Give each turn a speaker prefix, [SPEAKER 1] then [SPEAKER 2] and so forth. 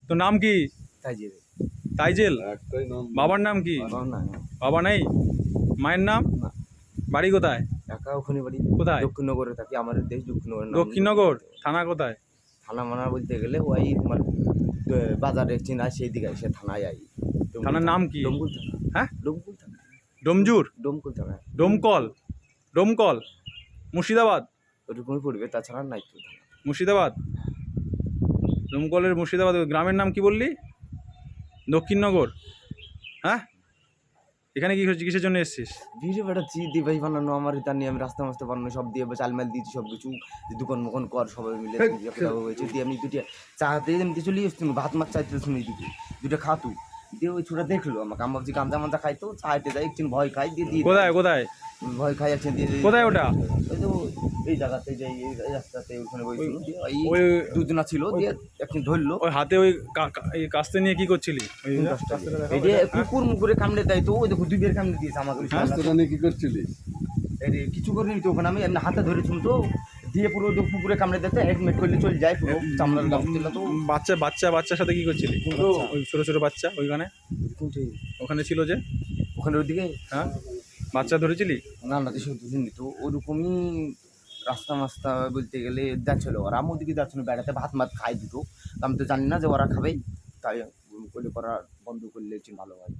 [SPEAKER 1] তোর নাম কি?
[SPEAKER 2] তাইজেল।
[SPEAKER 1] তাইজেল।
[SPEAKER 3] একটাই নাম।
[SPEAKER 1] বাবার নাম কি?
[SPEAKER 2] বাবা না,
[SPEAKER 1] বাবা নেই? মায়ের নাম?
[SPEAKER 2] না।
[SPEAKER 1] বাড়ি কোথায়?
[SPEAKER 2] একা ওখানে বাড়ি।
[SPEAKER 1] কোথায়?
[SPEAKER 2] দক্ষিণনগরে থাকি। আমাদের দেশ দক্ষিণনগরের নাম।
[SPEAKER 1] দক্ষিণনগর। থানা কোথায়?
[SPEAKER 2] থানা মানা বলতে গেলে ওই তোমার বাজারে চেনা সেই দিকে এসে থানায় আই।
[SPEAKER 1] থানার নাম কি?
[SPEAKER 2] ডমকুল থানা।
[SPEAKER 1] হ্যাঁ?
[SPEAKER 2] ডমকুল থানা।
[SPEAKER 1] ডোমজুর?
[SPEAKER 2] ডমকুল থানা।
[SPEAKER 1] ডোমকল? ডোমকল? মুর্শিদাবাদ?
[SPEAKER 2] ওরকমই পড়বে, তাছাড়া নাই তো থানা।
[SPEAKER 1] মুর্শিদাবাদ? ডোমকলের মুর্শিদাবাদ। গ্রামের নাম কি বললি? দক্ষিণনগর। হ্যাঁ, এখানে কি কিসের জন্য এসেছিস?
[SPEAKER 2] ভিড়ে বেড়াচ্ছি, দিয়ে ভাই বানানো আমার এটা নিয়ে আমি রাস্তা মাস্তা বানানো সব দিয়ে চালমাল দিয়েছি সব কিছু, দোকান মোকান কর সবাই মিলে হয়েছে। দিয়ে আমি দুটো চাতে এমনি চলে এসছি, ভাত মাছ চাইতে শুনি দিকে দুটো খাতু দিয়ে ওই ছোটা দেখলো আমাকে, আমার যে গামজা মাঞ্জা খাইতো চাইতে যায় একদিন ভয় খাই দিয়ে দিয়ে
[SPEAKER 1] কোথায় কোথায়
[SPEAKER 2] ভয় খাই একদিন দিয়ে
[SPEAKER 1] কোথায় ওটা?
[SPEAKER 2] ওই তো এই জায়গাতে যাই, এই রাস্তাতে ওখানে বসছিল দিয়ে
[SPEAKER 1] ওই
[SPEAKER 2] ওই দুজনা ছিল দিয়ে একদিন ধরলো।
[SPEAKER 1] ওই হাতে ওই এই কাস্তে নিয়ে কি করছিলি? ওই
[SPEAKER 2] এই যে কুকুর মুকুরে কামড়ে দেয় তো, ওই দেখো দুই বের কামড়ে দিয়েছে আমাকে।
[SPEAKER 3] রাস্তাটা নিয়ে কি করছিলিস?
[SPEAKER 2] এই কিছু করিনি তো, ওখানে আমি এমনি হাতে ধরেছি তো, দিয়ে পুরো পুকুরে কামড়ে দিতে হেডমেট করলে চলে যায় পুরো চামড়ার গাছ দিল তো।
[SPEAKER 1] বাচ্চার সাথে কি করছিলি? ওই ছোট ছোট বাচ্চা ওইখানে ওখানে ছিল যে
[SPEAKER 2] ওখানে ওইদিকে
[SPEAKER 1] হ্যাঁ বাচ্চা ধরেছিলি?
[SPEAKER 2] না না দেশে দুদিনই তো ওরকমই রাস্তা মাস্তা বলতে গেলে যাচ্ছিল ওরা, আমি ওদিকে যাচ্ছিল বেড়াতে, ভাত মাত খাই দুটো, আমি তো জানি না যে ওরা খাবেই, তাই করলে করা বন্ধ করলে ভালো হয়।